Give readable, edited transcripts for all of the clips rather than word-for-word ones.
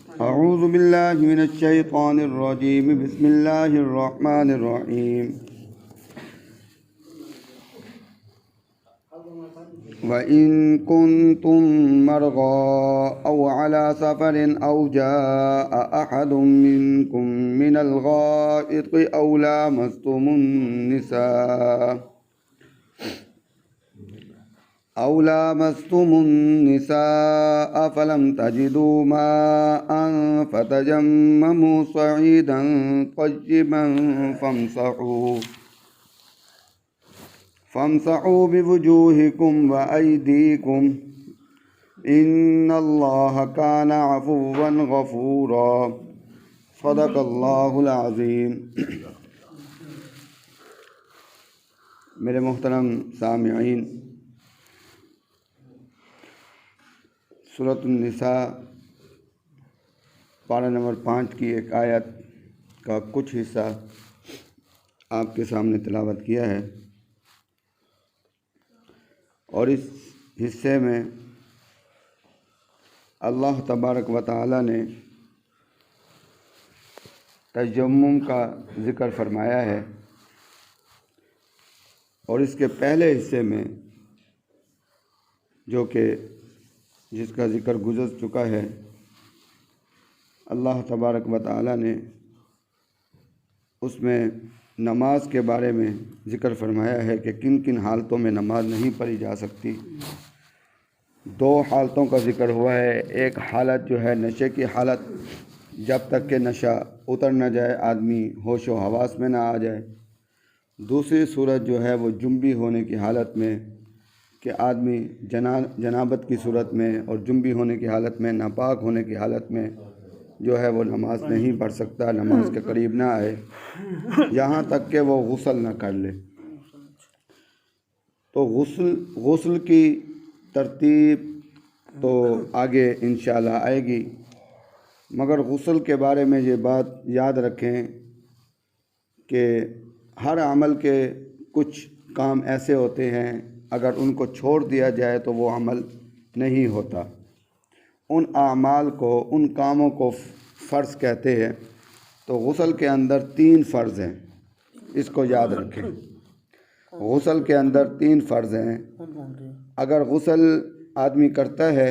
اعوذ باللہ من الشیطان الرجیم بسم اللہ الرحمن الرحیم وَإِن كُنتُم مَّرْضَىٰ أَوْ عَلَىٰ سَفَرٍ أَوْ جَاءَ أَحَدٌ مِّنكُم مِّنَ الْغَائِطِ أَوْ لَامَسْتُمُ النِّسَاءَ فَلَمْ تَجِدُوا مَاءً فَتَيَمَّمُوا صَعِيدًا طَيِّبًا فامسحوا بوجوهكم وأيديكم إن الله كان عفوا غفورا صدق اللہ العظیم۔ میرے محترم سامعین، سورۃ النساء پارہ نمبر 5 کی ایک آیت کا کچھ حصہ آپ کے سامنے تلاوت کیا ہے، اور اس حصے میں اللہ تبارک و تعالی نے تیمم کا ذکر فرمایا ہے، اور اس کے پہلے حصے میں جو کہ جس کا ذکر گزر چکا ہے، اللہ تبارک و تعالی نے اس میں نماز کے بارے میں ذکر فرمایا ہے کہ کن کن حالتوں میں نماز نہیں پڑھی جا سکتی۔ 2 حالتوں کا ذکر ہوا ہے۔ ایک حالت جو ہے نشے کی حالت، جب تک کہ نشہ اتر نہ جائے، آدمی ہوش و حواس میں نہ آ جائے۔ دوسری صورت جو ہے وہ جنبی ہونے کی حالت میں، کہ آدمی جنابت کی صورت میں اور جنبی ہونے کی حالت میں، ناپاک ہونے کی حالت میں جو ہے وہ نماز نہیں پڑھ سکتا، نماز کے قریب نہ آئے یہاں تک کہ وہ غسل نہ کر لے۔ تو غسل کی ترتیب تو آگے انشاءاللہ آئے گی، مگر غسل کے بارے میں یہ بات یاد رکھیں کہ ہر عمل کے کچھ کام ایسے ہوتے ہیں اگر ان کو چھوڑ دیا جائے تو وہ عمل نہیں ہوتا۔ ان اعمال کو، ان کاموں کو فرض کہتے ہیں۔ تو غسل کے اندر 3 فرض ہیں، اس کو یاد رکھیں۔ غسل کے اندر 3 فرض ہیں۔ اگر غسل آدمی کرتا ہے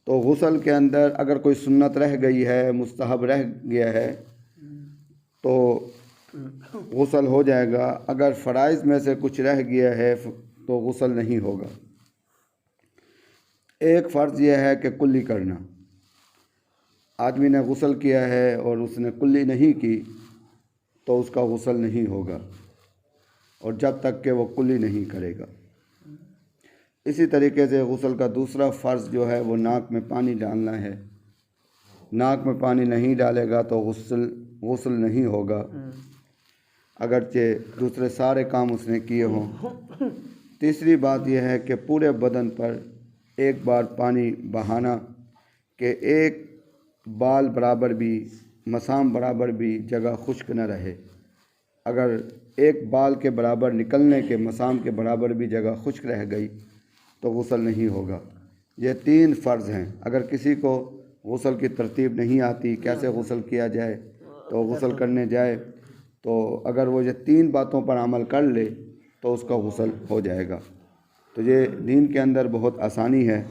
تو غسل کے اندر اگر کوئی سنت رہ گئی ہے، مستحب رہ گیا ہے تو غسل ہو جائے گا۔ اگر فرائض میں سے کچھ رہ گیا ہے تو غسل نہیں ہوگا۔ ایک فرض یہ ہے کہ کلی کرنا۔ آدمی نے غسل کیا ہے اور اس نے کلی نہیں کی تو اس کا غسل نہیں ہوگا، اور جب تک کہ وہ کلی نہیں کرے گا۔ اسی طریقے سے غسل کا دوسرا فرض جو ہے وہ ناک میں پانی ڈالنا ہے۔ ناک میں پانی نہیں ڈالے گا تو غسل نہیں ہوگا، اگرچہ دوسرے سارے کام اس نے کیے ہوں۔ تیسری بات یہ ہے کہ پورے بدن پر ایک بار پانی بہانا، کہ ایک بال برابر بھی، مسام برابر بھی جگہ خشک نہ رہے۔ اگر ایک بال کے برابر نکلنے کے، مسام کے برابر بھی جگہ خشک رہ گئی تو غسل نہیں ہوگا۔ یہ 3 فرض ہیں۔ اگر کسی کو غسل کی ترتیب نہیں آتی، کیسے غسل کیا جائے، تو غسل کرنے جائے تو اگر وہ یہ 3 باتوں پر عمل کر لے تو اس کا غسل ہو جائے گا۔ تو یہ دین کے اندر بہت آسانی ہے،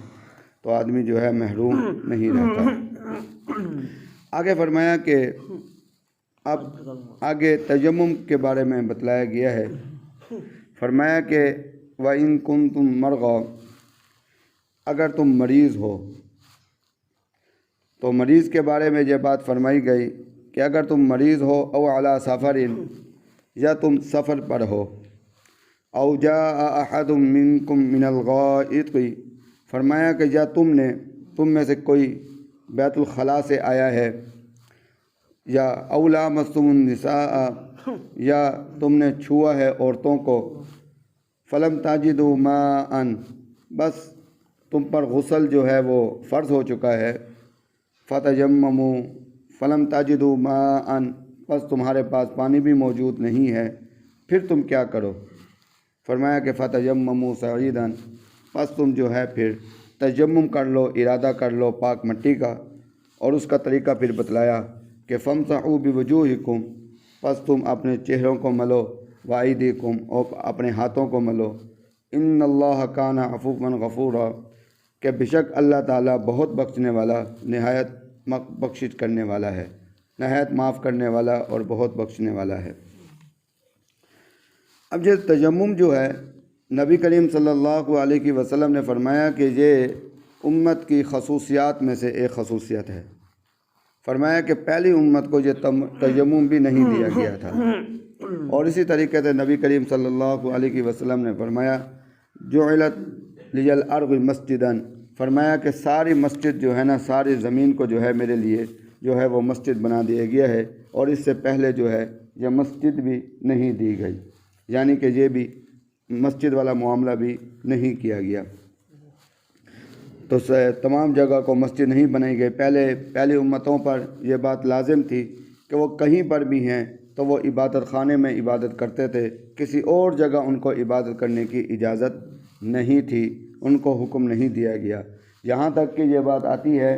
تو آدمی جو ہے محروم نہیں رہتا۔ آگے فرمایا کہ اب آگے تیمم کے بارے میں بتلایا گیا ہے۔ فرمایا کہ وَإِن كُنتُم مَّرْضَىٰ، اگر تم مریض ہو، تو مریض کے بارے میں یہ بات فرمائی گئی کہ اگر تم مریض ہو، او علی سفرٍ، یا تم سفر پر ہو، او جاء احد منکم من الغائط، فرمایا کہ یا تم میں سے کوئی بیت الخلاء سے آیا ہے، یا او لامستم النساء، یا تم نے چھوا ہے عورتوں کو، فلم تجدوا ماء، بس تم پر غسل جو ہے وہ فرض ہو چکا ہے، فتیمموا، فلم تجدوا ماء، بس تمہارے پاس پانی بھی موجود نہیں ہے، پھر تم کیا کرو؟ فرمایا کہ فتیمموا صعیداً، بس تم جو ہے پھر تیمم کر لو، ارادہ کر لو پاک مٹی کا، اور اس کا طریقہ پھر بتلایا کہ فمسحوا بوجوہکم، پس تم اپنے چہروں کو ملو، وایدیکم، اور اپنے ہاتھوں کو ملو، ان اللہ کان عفوا غفورا، کہ بے شک اللہ تعالیٰ بہت بخشنے والا، نہایت بخشش کرنے والا ہے، نہایت معاف کرنے والا اور بہت بخشنے والا ہے۔ اب یہ تیمم جو ہے، نبی کریم صلی اللہ علیہ وسلم نے فرمایا کہ یہ امت کی خصوصیات میں سے ایک خصوصیت ہے۔ فرمایا کہ پہلی امت کو یہ تیمم بھی نہیں دیا گیا تھا، اور اسی طریقے سے نبی کریم صلی اللہ علیہ وسلم نے فرمایا جعلت لی الارض مسجدا، فرمایا کہ ساری مسجد جو ہے نا، ساری زمین کو جو ہے میرے لیے جو ہے وہ مسجد بنا دیا گیا ہے، اور اس سے پہلے جو ہے یہ مسجد بھی نہیں دی گئی، یعنی کہ یہ بھی مسجد والا معاملہ بھی نہیں کیا گیا۔ تو تمام جگہ کو مسجد نہیں بنائی گئی۔ پہلی امتوں پر یہ بات لازم تھی کہ وہ کہیں پر بھی ہیں تو وہ عبادت خانے میں عبادت کرتے تھے، کسی اور جگہ ان کو عبادت کرنے کی اجازت نہیں تھی، ان کو حکم نہیں دیا گیا۔ یہاں تک کہ یہ بات آتی ہے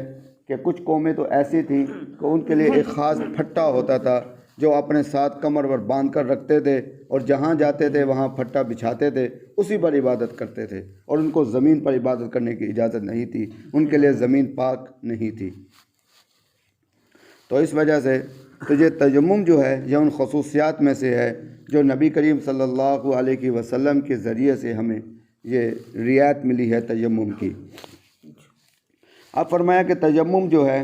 کہ کچھ قومیں تو ایسی تھیں کہ ان کے لیے ایک خاص پھٹا ہوتا تھا جو اپنے ساتھ کمر پر باندھ کر رکھتے تھے، اور جہاں جاتے تھے وہاں پھٹا بچھاتے تھے، اسی پر عبادت کرتے تھے، اور ان کو زمین پر عبادت کرنے کی اجازت نہیں تھی، ان کے لیے زمین پاک نہیں تھی۔ تو اس وجہ سے تو یہ تیمم جو ہے یہ ان خصوصیات میں سے ہے جو نبی کریم صلی اللہ علیہ وسلم کے ذریعے سے ہمیں یہ رعایت ملی ہے تیمم کی۔ اب فرمایا کہ تیمم جو ہے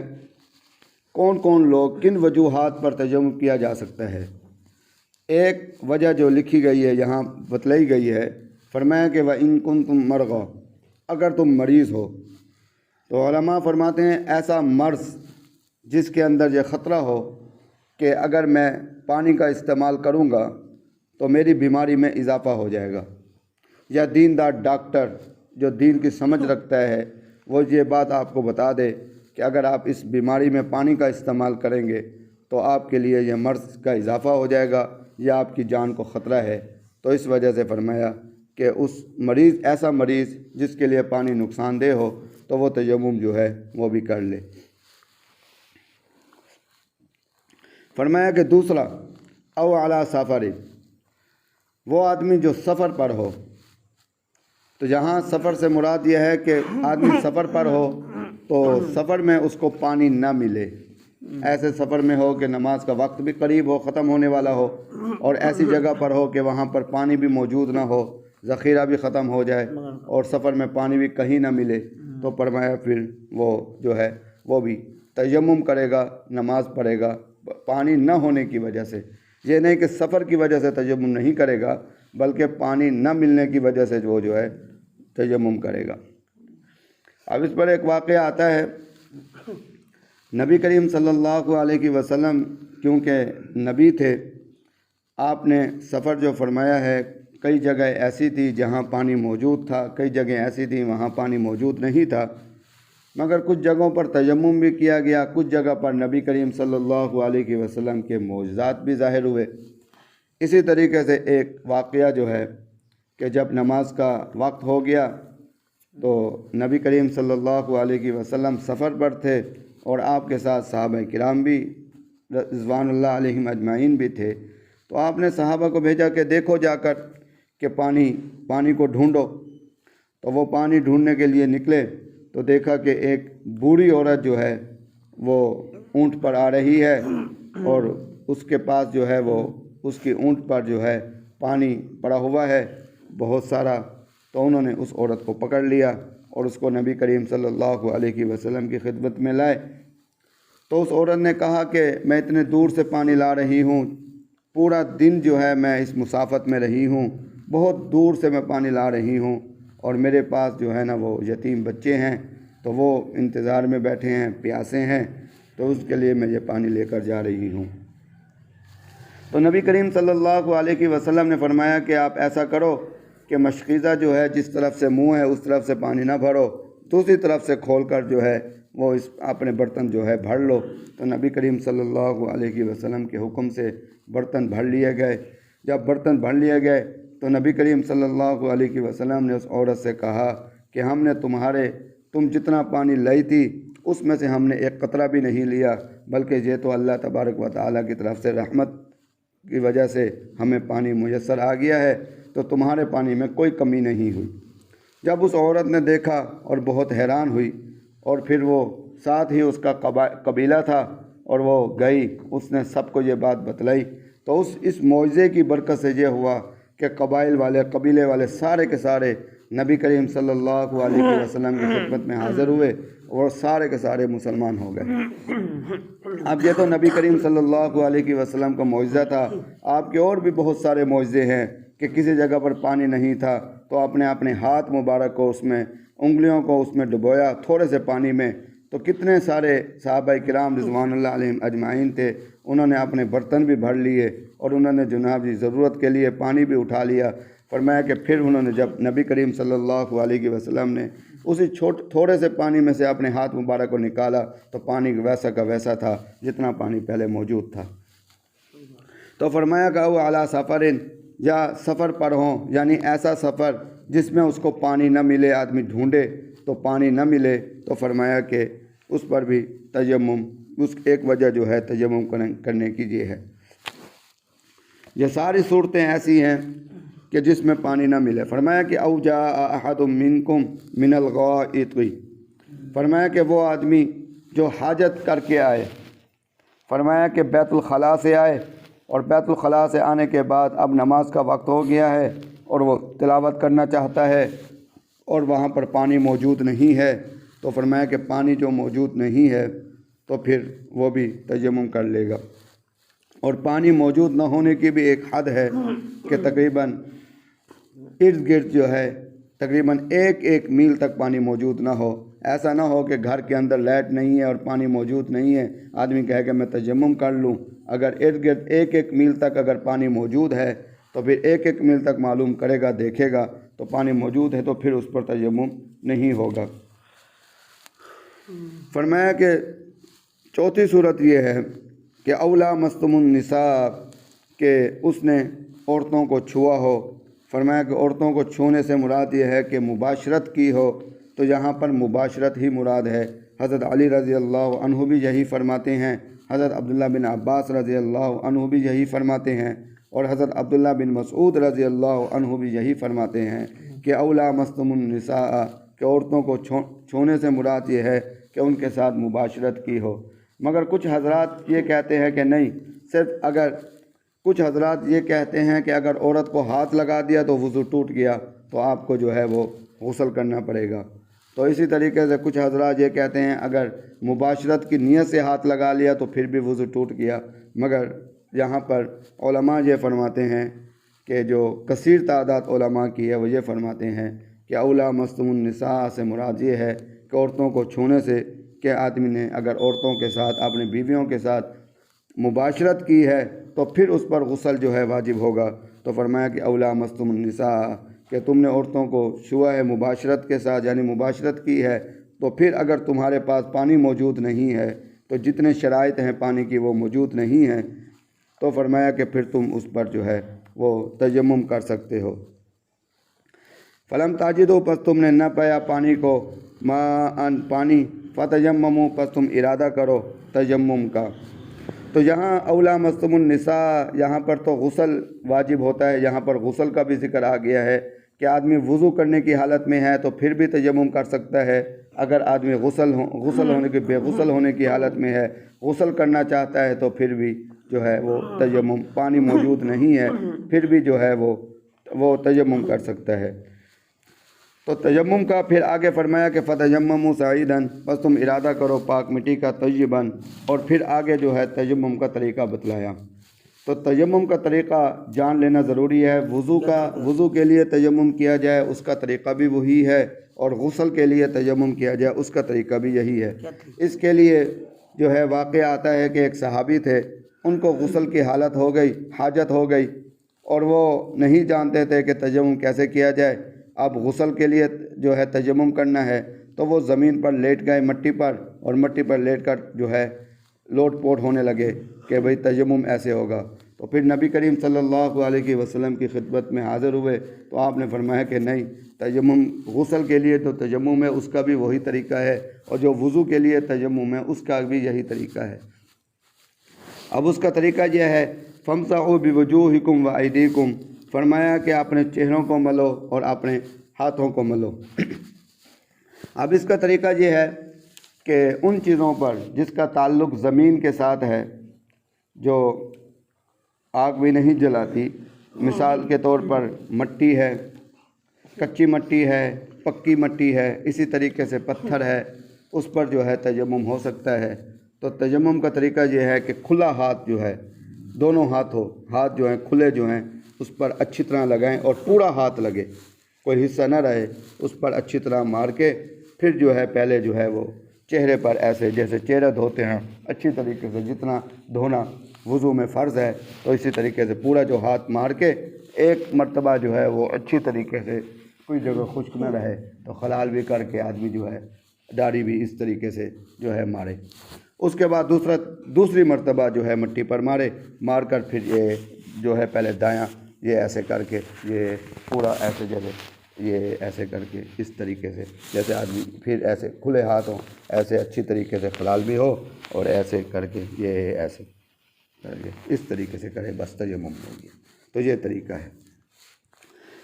کون کون لوگ، کن وجوہات پر تیمم کیا جا سکتا ہے۔ ایک وجہ جو لکھی گئی ہے یہاں بتلائی گئی ہے، فرمایا کہ وَإِن كُنتُم مَرْضَىٰ، اگر تم مریض ہو، تو علماء فرماتے ہیں ایسا مرض جس کے اندر یہ خطرہ ہو کہ اگر میں پانی کا استعمال کروں گا تو میری بیماری میں اضافہ ہو جائے گا، یا دیندار ڈاکٹر جو دین کی سمجھ رکھتا ہے وہ یہ بات آپ کو بتا دے کہ اگر آپ اس بیماری میں پانی کا استعمال کریں گے تو آپ کے لیے یہ مرض کا اضافہ ہو جائے گا یا آپ کی جان کو خطرہ ہے، تو اس وجہ سے فرمایا کہ اس ایسا مریض جس کے لیے پانی نقصان دہ ہو تو وہ تیمم جو ہے وہ بھی کر لے۔ فرمایا کہ دوسرا او علی سفر، وہ آدمی جو سفر پر ہو، تو یہاں سفر سے مراد یہ ہے کہ آدمی سفر پر ہو تو سفر میں اس کو پانی نہ ملے، ایسے سفر میں ہو کہ نماز کا وقت بھی قریب ہو، ختم ہونے والا ہو، اور ایسی جگہ پر ہو کہ وہاں پر پانی بھی موجود نہ ہو، ذخیرہ بھی ختم ہو جائے اور سفر میں پانی بھی کہیں نہ ملے، تو فرمایا پھر وہ جو ہے وہ بھی تیمم کرے گا، نماز پڑھے گا پانی نہ ہونے کی وجہ سے۔ یہ نہیں کہ سفر کی وجہ سے تیمم نہیں کرے گا، بلکہ پانی نہ ملنے کی وجہ سے وہ جو ہے تیمم کرے گا۔ اب اس پر ایک واقعہ آتا ہے، نبی کریم صلی اللہ علیہ وسلم کیونکہ نبی تھے، آپ نے سفر جو فرمایا ہے کئی جگہ ایسی تھی جہاں پانی موجود تھا، کئی جگہ ایسی تھی وہاں پانی موجود نہیں تھا، مگر کچھ جگہوں پر تیمم بھی کیا گیا، کچھ جگہ پر نبی کریم صلی اللہ علیہ وسلم کے معجزات بھی ظاہر ہوئے۔ اسی طریقے سے ایک واقعہ جو ہے کہ جب نماز کا وقت ہو گیا تو نبی کریم صلی اللہ علیہ وسلم سفر پر تھے، اور آپ کے ساتھ صحابہ کرام بھی رضوان اللہ علیہم اجمعین بھی تھے، تو آپ نے صحابہ کو بھیجا کہ دیکھو جا کر کہ پانی کو ڈھونڈو، تو وہ پانی ڈھونڈنے کے لیے نکلے تو دیکھا کہ ایک بوڑھی عورت جو ہے وہ اونٹ پر آ رہی ہے، اور اس کے پاس جو ہے وہ اس کی اونٹ پر جو ہے پانی پڑا ہوا ہے بہت سارا، تو انہوں نے اس عورت کو پکڑ لیا اور اس کو نبی کریم صلی اللہ علیہ وسلم کی خدمت میں لائے۔ تو اس عورت نے کہا کہ میں اتنے دور سے پانی لا رہی ہوں، پورا دن جو ہے میں اس مسافت میں رہی ہوں، بہت دور سے میں پانی لا رہی ہوں، اور میرے پاس جو ہے نا وہ یتیم بچے ہیں تو وہ انتظار میں بیٹھے ہیں، پیاسے ہیں، تو اس کے لیے میں یہ پانی لے کر جا رہی ہوں۔ تو نبی کریم صلی اللہ علیہ وسلم نے فرمایا کہ آپ ایسا کرو کہ مشکیزہ جو ہے جس طرف سے منہ ہے اس طرف سے پانی نہ بھرو، دوسری طرف سے کھول کر جو ہے وہ اپنے برتن جو ہے بھر لو۔ تو نبی کریم صلی اللہ علیہ وسلم کے حکم سے برتن بھر لیے گئے۔ جب برتن بھر لیے گئے تو نبی کریم صلی اللہ علیہ وسلم نے اس عورت سے کہا کہ ہم نے تم جتنا پانی لائی تھی اس میں سے ہم نے ایک قطرہ بھی نہیں لیا، بلکہ یہ تو اللہ تبارک و تعالیٰ کی طرف سے رحمت کی وجہ سے ہمیں پانی میسر آ گیا ہے، تو تمہارے پانی میں کوئی کمی نہیں ہوئی۔ جب اس عورت نے دیکھا اور بہت حیران ہوئی، اور پھر وہ ساتھ ہی اس کا قبیلہ تھا، اور وہ گئی، اس نے سب کو یہ بات بتلائی، تو اس معجزے کی برکت سے یہ ہوا کہ قبیلے والے سارے کے سارے نبی کریم صلی اللہ علیہ وسلم کی خدمت میں حاضر ہوئے اور سارے کے سارے مسلمان ہو گئے۔ اب یہ تو نبی کریم صلی اللہ علیہ وسلم کا معجزہ تھا، آپ کے اور بھی بہت سارے معجزے ہیں کہ کسی جگہ پر پانی نہیں تھا تو آپ نے اپنے ہاتھ مبارک کو اس میں، انگلیوں کو اس میں ڈبویا تھوڑے سے پانی میں، تو کتنے سارے صحابہ کرام رضوان اللہ علیہم اجمعین تھے، انہوں نے اپنے برتن بھی بھر لیے اور انہوں نے جناب جی ضرورت کے لیے پانی بھی اٹھا لیا۔ فرمایا کہ پھر انہوں نے جب نبی کریم صلی اللہ علیہ وسلم نے اسی تھوڑے سے پانی میں سے اپنے ہاتھ مبارک کو نکالا تو پانی ویسا کا ویسا تھا جتنا پانی پہلے موجود تھا۔ تو فرمایا کہ وہ اعلیٰ سفرن، یا سفر پر ہوں، یعنی ایسا سفر جس میں اس کو پانی نہ ملے، آدمی ڈھونڈے تو پانی نہ ملے، تو فرمایا کہ اس پر بھی تیمم، اس ایک وجہ جو ہے تیمم کرنے کی یہ ہے۔ یہ ساری صورتیں ایسی ہیں کہ جس میں پانی نہ ملے۔ فرمایا کہ او جاء احد منکم من الغائط، فرمایا کہ وہ آدمی جو حاجت کر کے آئے، فرمایا کہ بیت الخلاء سے آئے، اور بیت الخلاء سے آنے کے بعد اب نماز کا وقت ہو گیا ہے اور وہ تلاوت کرنا چاہتا ہے اور وہاں پر پانی موجود نہیں ہے، تو فرمایا کہ پانی جو موجود نہیں ہے تو پھر وہ بھی تیمم کر لے گا۔ اور پانی موجود نہ ہونے کی بھی ایک حد ہے کہ تقریباً ارد گرد جو ہے تقریباً ایک میل تک پانی موجود نہ ہو۔ ایسا نہ ہو کہ گھر کے اندر لائٹ نہیں ہے اور پانی موجود نہیں ہے، آدمی کہے کہ میں تیمم کر لوں۔ اگر ارد گرد ایک میل تک اگر پانی موجود ہے تو پھر ایک میل تک معلوم کرے گا، دیکھے گا تو پانی موجود ہے تو پھر اس پر تیمم نہیں ہوگا۔ فرمایا کہ چوتھی صورت یہ ہے کہ اولا مستم النساء، کہ اس نے عورتوں کو چھوا ہو۔ فرمایا کہ عورتوں کو چھونے سے مراد یہ ہے کہ مباشرت کی ہو، تو یہاں پر مباشرت ہی مراد ہے۔ حضرت علی رضی اللہ عنہ بھی یہی فرماتے ہیں، حضرت عبداللہ بن عباس رضی اللہ عنہ بھی یہی فرماتے ہیں، اور حضرت عبداللہ بن مسعود رضی اللہ عنہ بھی یہی فرماتے ہیں کہ اولا مستم النساء، کہ عورتوں کو چھونے سے مراد یہ ہے کہ ان کے ساتھ مباشرت کی ہو۔ مگر کچھ حضرات یہ کہتے ہیں کہ نہیں، کچھ حضرات یہ کہتے ہیں کہ اگر عورت کو ہاتھ لگا دیا تو وضو ٹوٹ گیا تو آپ کو جو ہے وہ غسل کرنا پڑے گا۔ تو اسی طریقے سے کچھ حضرات یہ کہتے ہیں اگر مباشرت کی نیت سے ہاتھ لگا لیا تو پھر بھی وضو ٹوٹ گیا۔ مگر یہاں پر علماء یہ فرماتے ہیں کہ جو کثیر تعداد علماء کی ہے وہ یہ فرماتے ہیں کہ اولا مستم النساء سے مراد یہ ہے کہ عورتوں کو چھونے سے، کہ آدمی نے اگر عورتوں کے ساتھ، اپنی بیویوں کے ساتھ مباشرت کی ہے تو پھر اس پر غسل جو ہے واجب ہوگا۔ تو فرمایا کہ اولا مستم النساء، کہ تم نے عورتوں کو چھوا ہے مباشرت کے ساتھ، یعنی مباشرت کی ہے، تو پھر اگر تمہارے پاس پانی موجود نہیں ہے تو جتنے شرائط ہیں پانی کی وہ موجود نہیں ہیں، تو فرمایا کہ پھر تم اس پر جو ہے وہ تیمم کر سکتے ہو۔ فلم تاجدو، پس تم نے نہ پایا پانی کو، ماءً پانی، فتیمموا، پس تم ارادہ کرو تیمم کا۔ تو یہاں اولا مستم النساء، یہاں پر تو غسل واجب ہوتا ہے، یہاں پر غسل کا بھی ذکر آ گیا ہے کہ آدمی وضو کرنے کی حالت میں ہے تو پھر بھی تیمم کر سکتا ہے۔ اگر آدمی غسل ہونے کے بے غسل ہونے کی حالت میں ہے، غسل کرنا چاہتا ہے تو پھر بھی جو ہے وہ تیمم، پانی موجود نہیں ہے پھر بھی جو ہے وہ تیمم کر سکتا ہے۔ تو تیمم کا پھر آگے فرمایا کہ فتیمموا صعیداً، بس تم ارادہ کرو پاک مٹی کا، طیباً، اور پھر آگے جو ہے تیمم کا طریقہ بتلایا۔ تو تیمم کا طریقہ جان لینا ضروری ہے۔ وضو کے لیے تیمم کیا جائے اس کا طریقہ بھی وہی ہے، اور غسل کے لیے تیمم کیا جائے اس کا طریقہ بھی یہی ہے۔ اس کے لیے جو ہے واقعہ آتا ہے کہ ایک صحابی تھے، ان کو غسل کی حالت ہو گئی، حاجت ہو گئی، اور وہ نہیں جانتے تھے کہ تیمم کیسے کیا جائے۔ اب غسل کے لیے جو ہے تیمم کرنا ہے تو وہ زمین پر لیٹ گئے، مٹی پر، اور مٹی پر لیٹ کر جو ہے لوٹ پوٹ ہونے لگے کہ بھئی تیمم ایسے ہوگا۔ تو پھر نبی کریم صلی اللہ علیہ وسلم کی خدمت میں حاضر ہوئے تو آپ نے فرمایا کہ نہیں، تیمم غسل کے لیے تو تیمم ہے اس کا بھی وہی طریقہ ہے، اور جو وضو کے لیے تیمم ہے اس کا بھی یہی طریقہ ہے۔ اب اس کا طریقہ یہ ہے فَامْسَحُوا بِوُجُوهِكُمْ وَأَيْدِيكُمْ، فرمایا کہ اپنے چہروں کو ملو اور اپنے ہاتھوں کو ملو۔ اب اس کا طریقہ یہ ہے کہ ان چیزوں پر جس کا تعلق زمین کے ساتھ ہے، جو آگ بھی نہیں جلاتی، مثال کے طور پر مٹی ہے، کچی مٹی ہے، پکی مٹی ہے، اسی طریقے سے پتھر ہے، اس پر جو ہے تیمم ہو سکتا ہے۔ تو تیمم کا طریقہ یہ ہے کہ کھلا ہاتھ جو ہے، دونوں ہاتھ جو ہیں کھلے جو ہیں اس پر اچھی طرح لگائیں اور پورا ہاتھ لگے، کوئی حصہ نہ رہے، اس پر اچھی طرح مار کے پھر جو ہے پہلے جو ہے وہ چہرے پر ایسے جیسے چہرہ دھوتے ہیں اچھی طریقے سے، جتنا دھونا وضو میں فرض ہے تو اسی طریقے سے پورا جو ہاتھ مار کے ایک مرتبہ جو ہے وہ اچھی طریقے سے، کوئی جگہ خشک نہ رہے تو خلال بھی کر کے آدمی جو ہے داڑھی بھی اس طریقے سے جو ہے مارے۔ اس کے بعد دوسری مرتبہ جو ہے مٹی پر مار کر پھر یہ جو ہے پہلے دایاں یہ ایسے کر کے یہ پورا ایسے جگہ یہ ایسے کر کے اس طریقے سے جیسے آدمی پھر ایسے کھلے ہاتھ ہوں، ایسے اچھی طریقے سے خلال بھی ہو اور ایسے کر کے یہ ایسے کر کے اس طریقے سے کرے، بس تیمم ہو گیا۔ تو یہ طریقہ ہے۔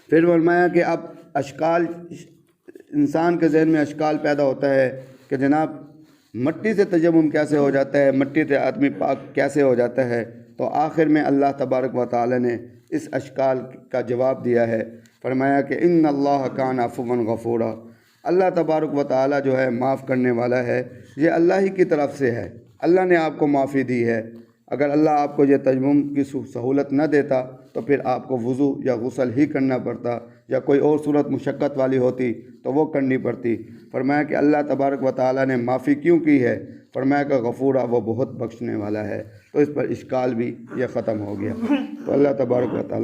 پھر فرمایا کہ اب اشکال، انسان کے ذہن میں اشکال پیدا ہوتا ہے کہ جناب مٹی سے تیمم کیسے ہو جاتا ہے، مٹی سے آدمی پاک کیسے ہو جاتا ہے؟ تو آخر میں اللہ تبارک و تعالی نے اس اشکال کا جواب دیا ہے، فرمایا کہ ان اللہ کان عفوا غفورا، اللہ تبارک و تعالی جو ہے معاف کرنے والا ہے، یہ اللہ ہی کی طرف سے ہے، اللہ نے آپ کو معافی دی ہے۔ اگر اللہ آپ کو یہ تیمم کی سہولت نہ دیتا تو پھر آپ کو وضو یا غسل ہی کرنا پڑتا، یا کوئی اور صورت مشقت والی ہوتی تو وہ کرنی پڑتی۔ فرمایا کہ اللہ تبارک و تعالی نے معافی کیوں کی ہے؟ فرمایا کہ غفورا، وہ بہت بخشنے والا ہے۔ تو اس پر اشکال بھی یہ ختم ہو گیا۔ تو اللہ تبارک و تعالی